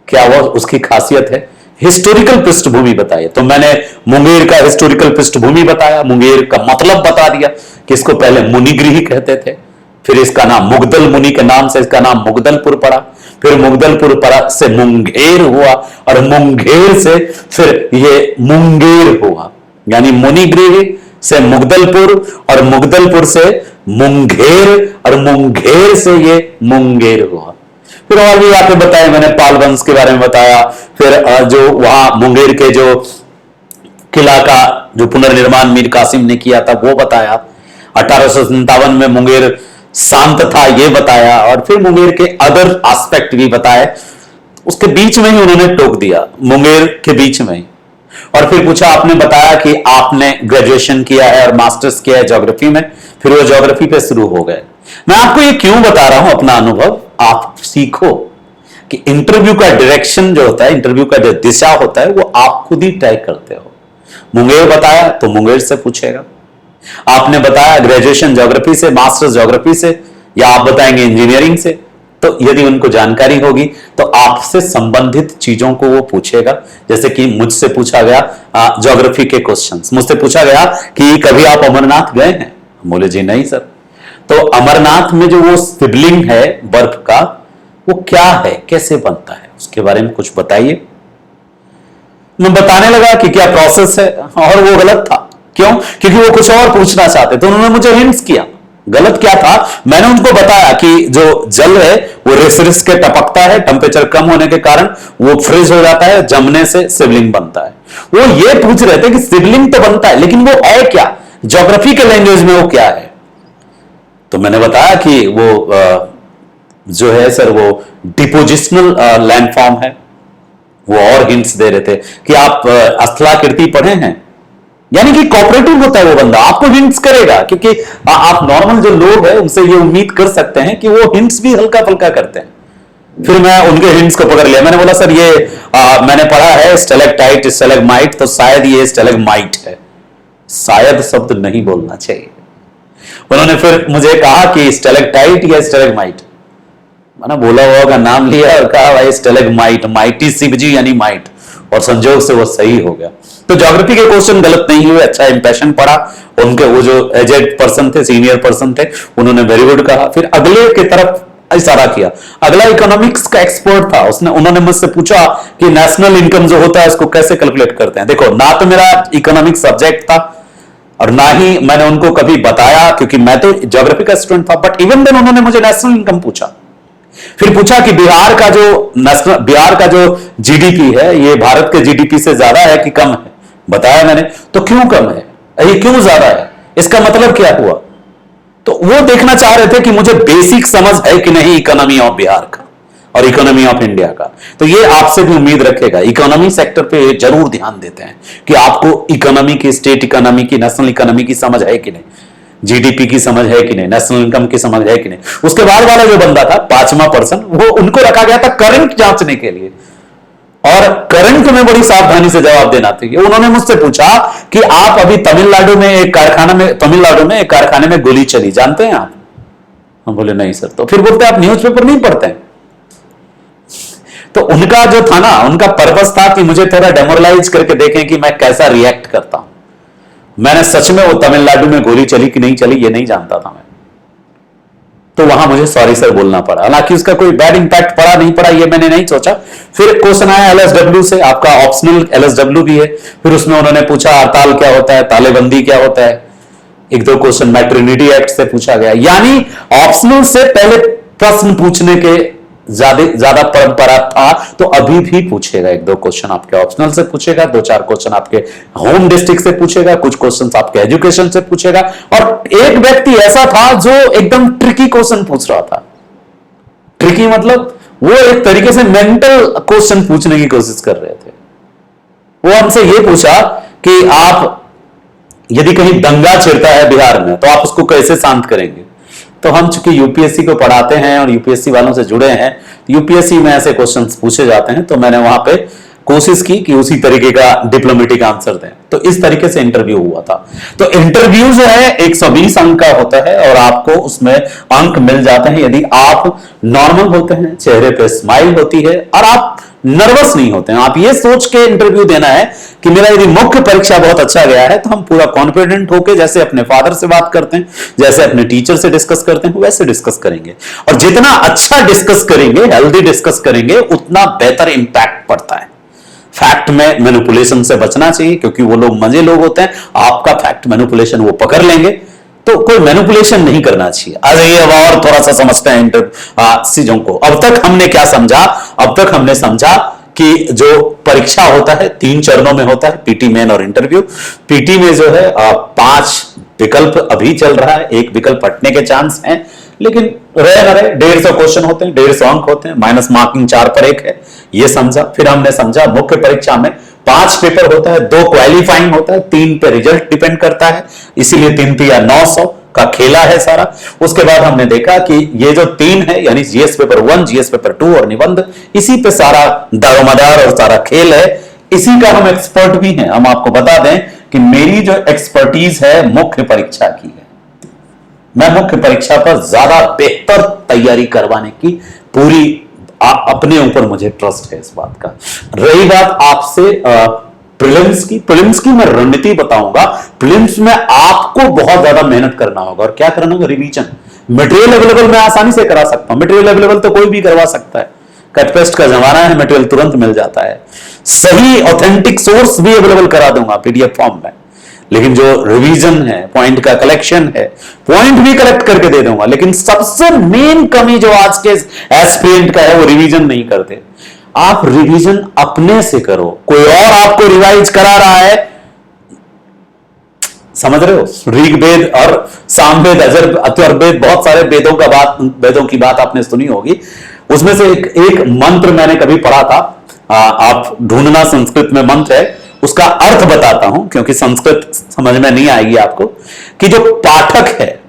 क्या वो उसकी खासियत है, हिस्टोरिकल पृष्ठभूमि बताइए। तो मैंने मुंगेर का हिस्टोरिकल पृष्ठभूमि बताया, मुंगेर का मतलब बता दिया कि इसको पहले मुनिगृह कहते थे, फिर इसका नाम मुगदल मुनि के नाम से इसका नाम मुगदलपुर पड़ा, फिर मुगदलपुर पड़ा से मुंगेर हुआ, और मुंगेर से फिर ये मुंगेर हुआ। यानी मुनिगृह से मुगदलपुर, और मुगदलपुर से मुंगेर, और मुंगेर से ये मुंगेर हुआ। फिर और भी आपको बताया मैंने, पाल वंश के बारे में बताया, फिर जो वहां मुंगेर के जो किला का जो पुनर्निर्माण मीर कासिम ने किया था वो बताया, 1857 में मुंगेर शांत था ये बताया, और फिर मुंगेर के अदर एस्पेक्ट भी बताए। उसके बीच में ही उन्होंने टोक दिया, मुंगेर के बीच में ही। और फिर पूछा, आपने बताया कि आपने ग्रेजुएशन किया है और मास्टर्स किया है ज्योग्राफी में, फिर वो ज्योग्राफी पे शुरू हो गए। मैं आपको ये क्यों बता रहा हूं अपना अनुभव, आप सीखो कि इंटरव्यू का डायरेक्शन जो होता है, इंटरव्यू का जो दिशा होता है, वो आप खुद ही तय करते हो। मुंगेर बताया तो मुंगेर से पूछेगा, आपने बताया ग्रेजुएशन ज्योग्राफी से, मास्टर्स ज्योग्राफी से, या आप बताएंगे इंजीनियरिंग से, तो यदि उनको जानकारी होगी तो आपसे संबंधित चीजों को वो पूछेगा। जैसे कि मुझसे पूछा गया ज्योग्राफी के क्वेश्चंस, मुझसे पूछा गया कि कभी आप अमरनाथ गए हैं, बोले जी नहीं सर। तो अमरनाथ में जो वो शिवलिंग है बर्फ का, वो क्या है, कैसे बनता है, उसके बारे में कुछ बताइए। मैं बताने लगा कि क्या प्रोसेस है, और वो गलत था। क्यों? क्योंकि वो कुछ और पूछना चाहते, तो उन्होंने मुझे हिंट्स किया। गलत क्या था, मैंने उनको बताया कि जो जल है वो रिस रिस के टपकता है, टेम्परेचर कम होने के कारण वो फ्रीज हो जाता है, जमने से शिवलिंग बनता है। वो ये पूछ रहे थे कि शिवलिंग तो बनता है, लेकिन वो है क्या, ज्योग्राफी के लैंग्वेज में वो क्या है। तो मैंने बताया कि वो जो है सर वो डिपोजिशनल लैंडफॉर्म है। वो और हिंट्स दे रहे थे कि आप स्थलाकृति पढ़े हैं, यानी कि कोऑपरेटिव होता है वो बंदा, आपको हिंट्स करेगा, क्योंकि आप नॉर्मल जो लोग हैं उनसे ये उम्मीद कर सकते हैं कि वो हिंट्स भी हल्का फुल्का करते हैं। फिर मैं उनके हिंट्स को पकड़ लिया, मैंने बोला सर ये मैंने पढ़ा है स्टेलेक्टाइट स्टेलेग्माइट, तो शायद ये स्टेलेग्माइट है, शायद शब्द नहीं बोलना चाहिए। उन्होंने फिर मुझे कहा कि स्टेलेक्टाइट या स्टेलेग्माइट, मैंने बोला हुआ का नाम लिया और कहा भाई स्टेलेग्माइट, माइटी शिवजी यानी माइट, और संजोग से वो सही हो गया। तो ज्योग्राफी के क्वेश्चन गलत नहीं हुए, अच्छा इंप्रेशन पड़ा। उनके वो जो एजेड पर्सन थे, सीनियर पर्सन थे, उन्होंने वेरी गुड कहा। फिर अगले की तरफ इशारा किया, अगला इकोनॉमिक्स का एक्सपर्ट था, उन्होंने मुझसे पूछा कि नेशनल इनकम जो होता है उसको कैसे कैलकुलेट करते हैं। देखो, ना तो मेरा इकोनॉमिक्स सब्जेक्ट था और ना ही मैंने उनको कभी बताया, क्योंकि मैं तो ज्योग्राफी का स्टूडेंट था, बट इवन देन उन्होंने मुझे नेशनल इनकम पूछा। फिर पूछा कि बिहार का जो जीडीपी है ये भारत के जीडीपी से ज्यादा है कि कम है। बताया मैंने, तो क्यों कम है, ये क्यों ज्यादा है, इसका मतलब क्या हुआ। तो वो देखना चाह रहे थे कि मुझे बेसिक समझ है कि नहीं इकोनॉमी ऑफ बिहार का और इकोनॉमी ऑफ इंडिया का। तो ये आपसे भी उम्मीद रखेगा, इकोनॉमी सेक्टर पे जरूर ध्यान देते हैं कि आपको इकोनॉमी की, स्टेट इकोनॉमी की, नेशनल इकोनॉमी की समझ है कि नहीं, जीडीपी की समझ है कि नहीं, नेशनल इनकम की समझ है कि नहीं। उसके बाद वाला जो बंदा था, 5वां पर्सन, वो उनको रखा गया था करंट जांचने के लिए, और करंट में बड़ी सावधानी से जवाब देना चाहिए। उन्होंने मुझसे पूछा कि आप अभी तमिलनाडु में एक कारखाने में गोली चली, जानते हैं आप? हम बोले नहीं सर। तो फिर बोलते आप न्यूज़पेपर नहीं पढ़ते हैं? तो उनका जो था ना, उनका पर्पस था कि मुझे थोड़ा डेमोरलाइज करके देखें कि मैं कैसा रिएक्ट करता हूं। मैंने सच में वो तमिलनाडु में गोली चली कि नहीं चली ये नहीं जानता था मैं, तो वहां मुझे सॉरी सर बोलना पड़ा। हालांकि उसका कोई बैड इंपैक्ट पड़ा नहीं पड़ा ये मैंने नहीं सोचा। फिर क्वेश्चन आया एलएसडब्ल्यू से, आपका ऑप्शनल एलएसडब्ल्यू भी है। फिर उसमें उन्होंने पूछा हड़ताल क्या होता है, तालेबंदी क्या होता है, एक दो क्वेश्चन मैट्रिनिटी एक्ट से पूछा गया। यानी ऑप्शनल से पहले प्रश्न पूछने के ज्यादा परंपरा था, तो अभी भी पूछेगा, एक दो क्वेश्चन आपके ऑप्शनल से पूछेगा, दो चार क्वेश्चन आपके होम डिस्ट्रिक्ट से पूछेगा, कुछ क्वेश्चन आपके एजुकेशन से पूछेगा। और एक व्यक्ति ऐसा था जो एकदम ट्रिकी क्वेश्चन पूछ रहा था। ट्रिकी मतलब वो एक तरीके से मेंटल क्वेश्चन पूछने की कोशिश कर रहे थे। वो हमसे ये पूछा कि आप यदि कहीं दंगा छिड़ता है बिहार में तो आप उसको कैसे शांत करेंगे। तो हम चूंकि यूपीएससी को पढ़ाते हैं और यूपीएससी वालों से जुड़े हैं, यूपीएससी में ऐसे क्वेश्चंस पूछे जाते हैं, तो मैंने वहां पे कोशिश की कि उसी तरीके का डिप्लोमेटिक आंसर दें। तो इस तरीके से इंटरव्यू हुआ था। तो इंटरव्यू जो है 120 अंक का होता है और आपको उसमें अंक मिल जाते हैं यदि आप नॉर्मल होते हैं, चेहरे पे स्माइल होती है और आप नर्वस नहीं होते हैं। आप ये सोच के इंटरव्यू देना है कि मेरा यदि मुख्य परीक्षा बहुत अच्छा गया है तो हम पूरा कॉन्फिडेंट होकर जैसे अपने फादर से बात करते हैं, जैसे अपने टीचर से डिस्कस करते हैं, वैसे डिस्कस करेंगे। और जितना अच्छा डिस्कस करेंगे, हेल्दी डिस्कस करेंगे, उतना बेहतर इंपैक्ट पड़ता है। फैक्ट में मैनिपुलेशन से बचना चाहिए क्योंकि वो लोग मजे लोग होते हैं, आपका फैक्ट मैनिपुलेशन वो पकड़ लेंगे, तो कोई मैनिपुलेशन नहीं करना चाहिए। आ जाइए अब और थोड़ा सा समझते हैं चीजों को। अब तक हमने क्या समझा? अब तक हमने समझा कि जो परीक्षा होता है 3 चरणों में होता है, पीटी, मेन और इंटरव्यू। पीटी में जो है 5 विकल्प अभी चल रहा है, 1 विकल्प हटने के चांस हैं, लेकिन रहे न रहे 150 क्वेश्चन होते हैं, 150 अंक होते हैं, माइनस मार्किंग 4 पर 1 है, ये समझा। फिर हमने समझा मुख्य परीक्षा में 5 पेपर होता है, 2 क्वालिफाइंग होता है, 3 पे रिजल्ट डिपेंड करता है, इसीलिए 3 या 900 का खेला है सारा। उसके बाद हमने देखा कि ये जो 3 है यानी जीएस पेपर 1, जीएस पेपर 2 और निबंध, इसी पे सारा दारोमदार और सारा खेल है। इसी का हम एक्सपर्ट भी हैं। हम आपको बता दें कि मेरी जो एक्सपर्टीज है मुख्य परीक्षा की है। मैं मुख्य परीक्षा पर ज्यादा बेहतर तैयारी करवाने की पूरी अपने ऊपर मुझे ट्रस्ट है इस बात का। रही बात आपसे प्रीलिम्स की मैं रणनीति बताऊंगा। प्रीलिम्स में आपको बहुत ज्यादा मेहनत करना होगा। और क्या करना होगा? रिवीजन। मटेरियल अवेलेबल मैं आसानी से करा सकता हूं, मटेरियल अवेलेबल तो कोई भी करवा सकता है, कट पेस्ट का जमाना है, मटेरियल तुरंत मिल जाता है। सही ऑथेंटिक सोर्स भी अवेलेबल करा दूंगा पीडीएफ फॉर्म में, लेकिन जो रिवीजन है, पॉइंट का कलेक्शन है, पॉइंट भी कलेक्ट करके दे दूंगा। लेकिन सबसे मेन कमी जो आज के एस्पिरेंट का है वो रिवीजन नहीं करते। आप रिवीजन अपने से करो, कोई और आपको रिवाइज करा रहा है, समझ रहे हो? ऋग्वेद और सामवेद, अथर्ववेद, बहुत सारे वेदों की बात आपने सुनी होगी। उसमें से एक मंत्र मैंने कभी पढ़ा था, आप ढूंढना, संस्कृत में मंत्र है, उसका अर्थ बताता हूं क्योंकि संस्कृत समझ में नहीं आएगी आपको। कि जो पाठक है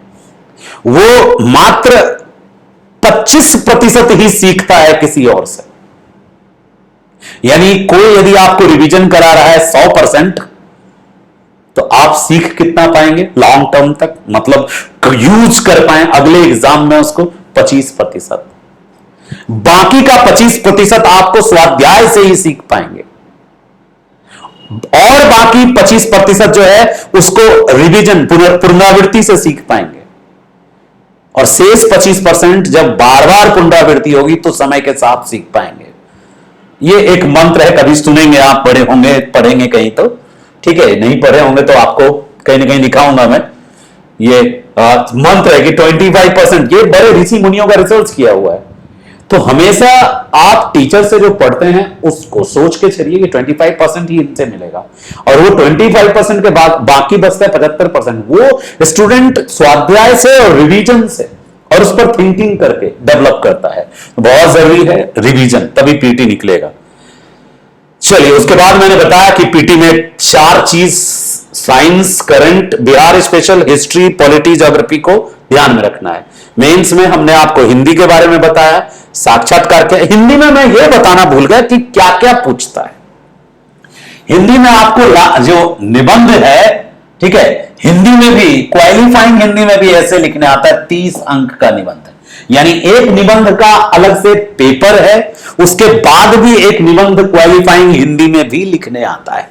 वो मात्र 25% ही सीखता है किसी और से। यानी कोई यदि आपको रिवीजन करा रहा है 100%, तो आप सीख कितना पाएंगे लॉन्ग टर्म तक, मतलब यूज कर पाए अगले एग्जाम में उसको 25%। बाकी का 25% आपको स्वाध्याय से ही सीख पाएंगे और बाकी 25% जो है उसको रिवीजन, पुनरावृत्ति से सीख पाएंगे। और शेष 25% जब बार बार पुनरावृत्ति होगी तो समय के साथ सीख पाएंगे। ये एक मंत्र है, कभी सुनेंगे आप, पढ़े होंगे, पढ़ेंगे कहीं तो, ठीक है, नहीं पढ़े होंगे तो आपको कहीं ना कहीं दिखाऊंगा मैं। ये मंत्र है कि 25%, ये बड़े ऋषि मुनियों का रिसर्च किया हुआ है। तो हमेशा आप टीचर से जो पढ़ते हैं उसको सोच के चलिए कि 25% ही इनसे मिलेगा, और वो 25% के बाद बाकी बचता है 75%, वो स्टूडेंट स्वाध्याय से और रिवीजन से और उस पर थिंकिंग करके डेवलप करता है। बहुत जरूरी है रिवीजन, तभी पीटी निकलेगा। चलिए, उसके बाद मैंने बताया कि पीटी में 4 चीज, science, current, Bihar special, history, polity, geography को ध्यान में रखना है। मेंस में हमने आपको हिंदी के बारे में बताया, साक्षात्कार के हिंदी में मैं यह बताना भूल गया कि क्या क्या पूछता है। हिंदी में आपको जो निबंध है, ठीक है, हिंदी में भी, क्वालिफाइंग हिंदी में भी ऐसे लिखने आता है, 30 अंक का निबंध है। यानी एक निबंध का अलग से पेपर है, उसके बाद भी एक निबंध क्वालिफाइंग हिंदी में भी लिखने आता है।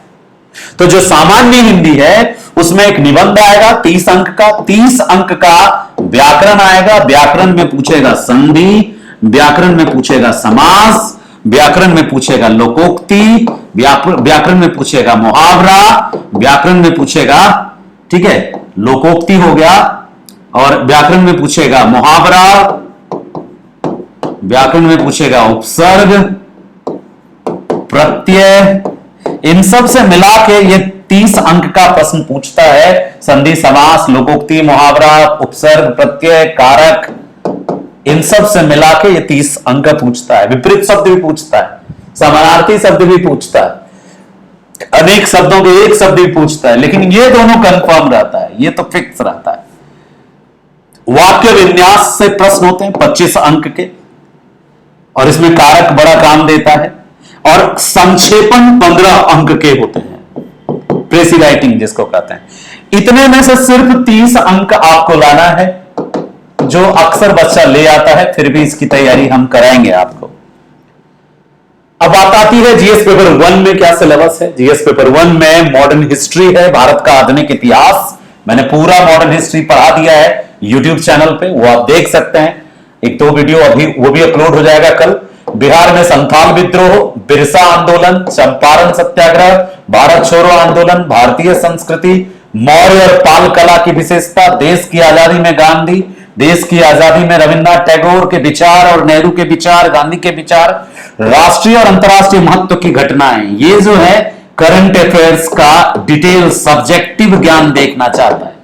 तो जो सामान्य हिंदी है उसमें एक निबंध आएगा 30 अंक का, 30 अंक का व्याकरण आएगा। व्याकरण में पूछेगा संधि, व्याकरण में पूछेगा समास, व्याकरण में पूछेगा लोकोक्ति, व्याकरण में पूछेगा मुहावरा, व्याकरण में पूछेगा, ठीक है, लोकोक्ति हो गया, और व्याकरण में पूछेगा मुहावरा, व्याकरण में पूछेगा उपसर्ग, प्रत्यय। इन सब से मिला के ये 30 अंक का प्रश्न पूछता है। संधि, समास, लोकोक्ति, मुहावरा, उपसर्ग, प्रत्यय, कारक, इन सब से मिला के ये 30 अंक पूछता है। विपरीत शब्द भी पूछता है, समानार्थी शब्द भी पूछता है। अनेक शब्दों के एक शब्द ही पूछता है, लेकिन ये दोनों कंफर्म रहता है, ये तो फिक्स रहता है। वाक्य विन्यास से प्रश्न होते हैं 25 अंक के, और इसमें कारक बड़ा काम देता है, और संक्षेपण 15 अंक के होते हैं, प्रेसी राइटिंग जिसको कहते हैं। इतने में से सिर्फ 30 अंक आपको लाना है, जो अक्सर बच्चा ले आता है, फिर भी इसकी तैयारी हम कराएंगे आपको। अब बात आती है जीएस पेपर 1 में क्या सिलेबस है। जीएस पेपर 1 में मॉडर्न हिस्ट्री है, भारत का आधुनिक इतिहास। मैंने पूरा मॉडर्न हिस्ट्री पढ़ा दिया है यूट्यूब चैनल पे, वो आप देख सकते हैं। एक दो वीडियो अभी वो भी अपलोड हो जाएगा कल। बिहार में संथाल विद्रोह, बिरसा आंदोलन, चंपारण सत्याग्रह, भारत छोड़ो आंदोलन, भारतीय संस्कृति, मौर्य और पाल कला की विशेषता, देश की आजादी में गांधी, देश की आजादी में रविन्द्रनाथ टैगोर के विचार और नेहरू के विचार, गांधी के विचार, राष्ट्रीय और अंतर्राष्ट्रीय महत्व की घटनाएं। ये जो है करंट अफेयर्स का डिटेल सब्जेक्टिव ज्ञान देखना चाहता है।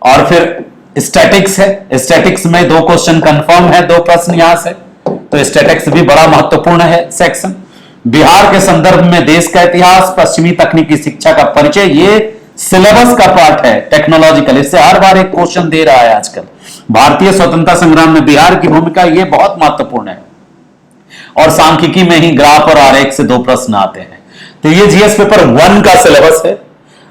और फिर स्टैटिक्स है, स्टैटिक्स में 2 क्वेश्चन कंफर्म है, 2 प्रश्न यहां से, तो स्टैटिक्स भी बड़ा महत्वपूर्ण है सेक्शन। बिहार के संदर्भ में देश का इतिहास, पश्चिमी तकनीकी शिक्षा का परिचय, ये सिलेबस का पार्ट है टेक्नोलॉजिकल, इससे हर बार एक क्वेश्चन दे रहा है आजकल। भारतीय स्वतंत्रता संग्राम में बिहार की भूमिका, ये बहुत महत्वपूर्ण है। और सांख्यिकी में ही ग्राफ और आरेख से 2 प्रश्न आते हैं। तो ये जीएस पेपर 1 का सिलेबस है।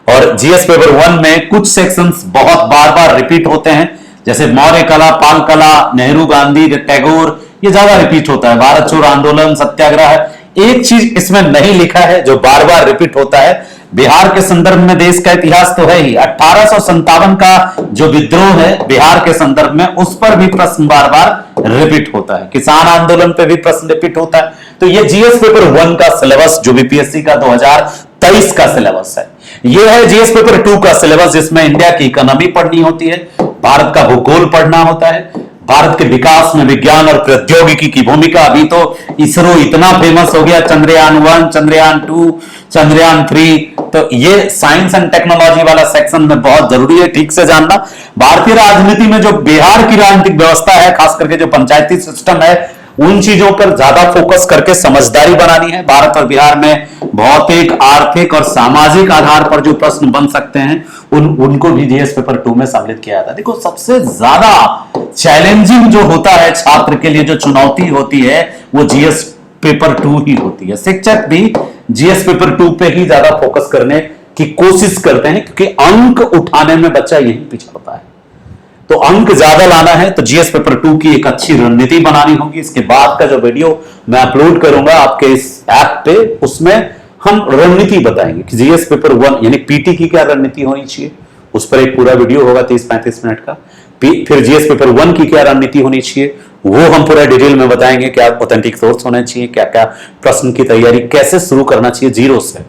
और जीएस पेपर 1 में कुछ सेक्शंस बहुत बार बार रिपीट होते हैं, जैसे मौर्य कला, पाल कला, नेहरू, गांधी, टैगोर, ये ज्यादा रिपीट होता है। भारत छोड़ो आंदोलन, सत्याग्रह। एक चीज इसमें नहीं लिखा है जो बार बार रिपीट होता है, बिहार के संदर्भ में देश का इतिहास तो है ही, 1857 का जो विद्रोह है बिहार के संदर्भ में, उस पर भी प्रश्न बार बार रिपीट होता है। किसान आंदोलन पे भी प्रश्न रिपीट होता है। तो ये जीएस पेपर 1 का सिलेबस जो बीपीएससी का 2023 का सिलेबस है। ये है जीएस पेपर 2 का सिलेबस, जिसमें इंडिया की इकोनॉमी पढ़नी होती है, भारत का भूगोल पढ़ना होता है, भारत के विकास में विज्ञान और प्रौद्योगिकी की भूमिका। अभी तो इसरो इतना फेमस हो गया, चंद्रयान 1, चंद्रयान 2, चंद्रयान 3, तो ये साइंस एंड टेक्नोलॉजी वाला सेक्शन में बहुत जरूरी है ठीक से जानना। भारतीय राजनीति में जो बिहार की राजनीतिक व्यवस्था है, खास करके जो पंचायती सिस्टम है, उन चीजों पर ज्यादा फोकस करके समझदारी बनानी है। भारत और बिहार में भौतिक, आर्थिक और सामाजिक आधार पर जो प्रश्न बन सकते हैं, उनको भी जीएस पेपर 2 में सम्मिलित किया था। देखो, सबसे ज्यादा चैलेंजिंग जो होता है छात्र के लिए, जो चुनौती होती है, वो जीएस पेपर 2 ही होती है। शिक्षक भी जीएस पेपर 2 पे ही ज्यादा फोकस करने की कोशिश करते हैं, क्योंकि अंक उठाने में बच्चा यही पिछड़ता है। तो अंक ज्यादा लाना है तो जीएस पेपर 2 की एक अच्छी रणनीति बनानी होगी। इसके बाद का जो वीडियो मैं अपलोड करूंगा आपके इस ऐप पे, उसमें हम रणनीति बताएंगे कि जीएस पेपर 1 यानी पीटी की क्या रणनीति होनी चाहिए, उस पर एक पूरा वीडियो होगा 30-35 मिनट का। फिर जीएस पेपर 1 की क्या रणनीति होनी चाहिए, वो हम पूरा डिटेल में बताएंगे। क्या ऑथेंटिक सोर्स होना चाहिए, क्या क्या प्रश्न की तैयारी कैसे शुरू करना चाहिए जीरो से,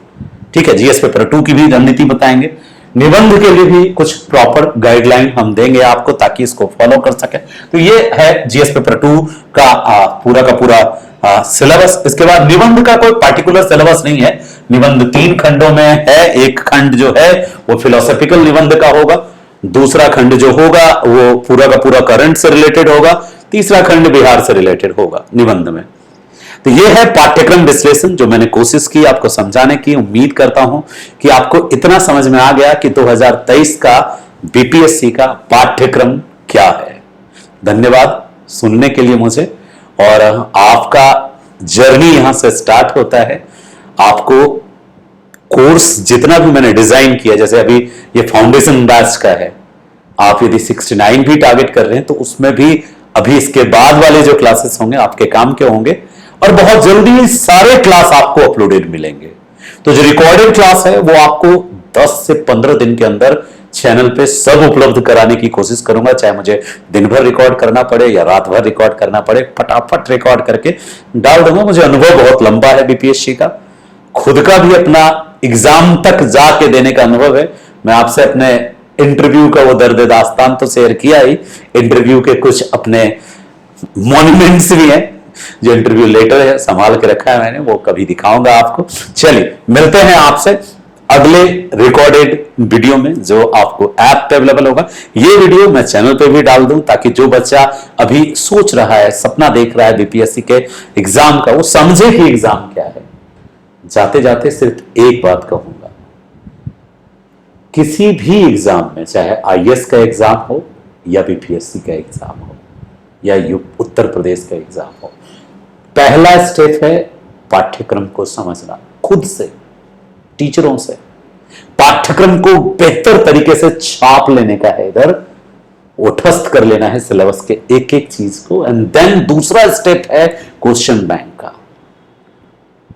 ठीक है। जीएस पेपर 2 की भी रणनीति बताएंगे। निबंध के लिए भी कुछ प्रॉपर गाइडलाइन हम देंगे आपको, ताकि इसको फॉलो कर सके। तो ये है जीएस पेपर 2 का पूरा सिलेबस। इसके बाद निबंध का कोई पार्टिकुलर सिलेबस नहीं है। निबंध 3 खंडों में है। एक खंड जो है वो फिलोसॉफिकल निबंध का होगा, दूसरा खंड जो होगा वो पूरा का पूरा करंट से रिलेटेड होगा, तीसरा खंड बिहार से रिलेटेड होगा निबंध में। तो यह है पाठ्यक्रम विश्लेषण जो मैंने कोशिश की आपको समझाने की। उम्मीद करता हूं कि आपको इतना समझ में आ गया कि 2023 का बीपीएससी का पाठ्यक्रम क्या है। धन्यवाद सुनने के लिए मुझे। और आपका जर्नी यहां से स्टार्ट होता है। आपको कोर्स जितना भी मैंने डिजाइन किया, जैसे अभी ये फाउंडेशन बैच का है, आप यदि 69 भी टारगेट कर रहे हैं तो उसमें भी अभी इसके बाद वाले जो क्लासेस होंगे आपके काम के होंगे। और बहुत जल्दी सारे क्लास आपको अपलोडेड मिलेंगे। तो जो रिकॉर्डेड क्लास है वो आपको 10 से 15 दिन के अंदर चैनल पे सब उपलब्ध कराने की कोशिश करूंगा। चाहे मुझे दिन भर रिकॉर्ड करना पड़े या रात भर रिकॉर्ड करना पड़े, फटाफट रिकॉर्ड करके डाल दूंगा। मुझे अनुभव बहुत लंबा है बीपीएससी का, खुद का भी अपना एग्जाम तक जाके देने का अनुभव है। मैं आपसे अपने इंटरव्यू का वो दर्द दास्तान तो शेयर किया ही, इंटरव्यू के कुछ अपने मॉन्यूमेंट्स भी हैं जो इंटरव्यू लेटर है, संभाल के रखा है मैंने, वो कभी दिखाऊंगा आपको। चलिए मिलते हैं आपसे अगले रिकॉर्डेड वीडियो में जो आपको ऐप पे अवेलेबल होगा। ये वीडियो मैं चैनल पे भी डाल दूं ताकि जो बच्चा अभी सोच रहा है, सपना देख रहा है बीपीएससी के एग्जाम का, वो समझे कि एग्जाम क्या है। जाते जाते सिर्फ एक बात कहूंगा, किसी भी एग्जाम में, चाहे आईएएस का एग्जाम हो या बीपीएससी का एग्जाम हो या उत्तर प्रदेश का एग्जाम हो, पहला स्टेप है पाठ्यक्रम को समझना, खुद से, टीचरों से पाठ्यक्रम को बेहतर तरीके से छाप लेने का है, इधर ओठस्थ कर लेना है सिलेबस के एक एक चीज को। एंड देन दूसरा स्टेप है क्वेश्चन बैंक का।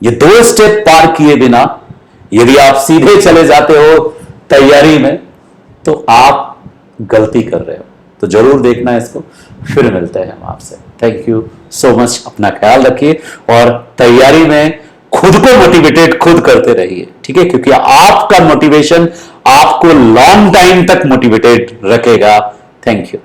ये दो स्टेप पार किए बिना यदि आप सीधे चले जाते हो तैयारी में तो आप गलती कर रहे हो। तो जरूर देखना इसको। फिर मिलते हैं हम आपसे। Thank you so much. अपना ख्याल रखिए और तैयारी में खुद को मोटिवेटेड खुद करते रहिए, ठीक है, क्योंकि आपका मोटिवेशन आपको लॉन्ग टाइम तक मोटिवेटेड रखेगा। Thank you.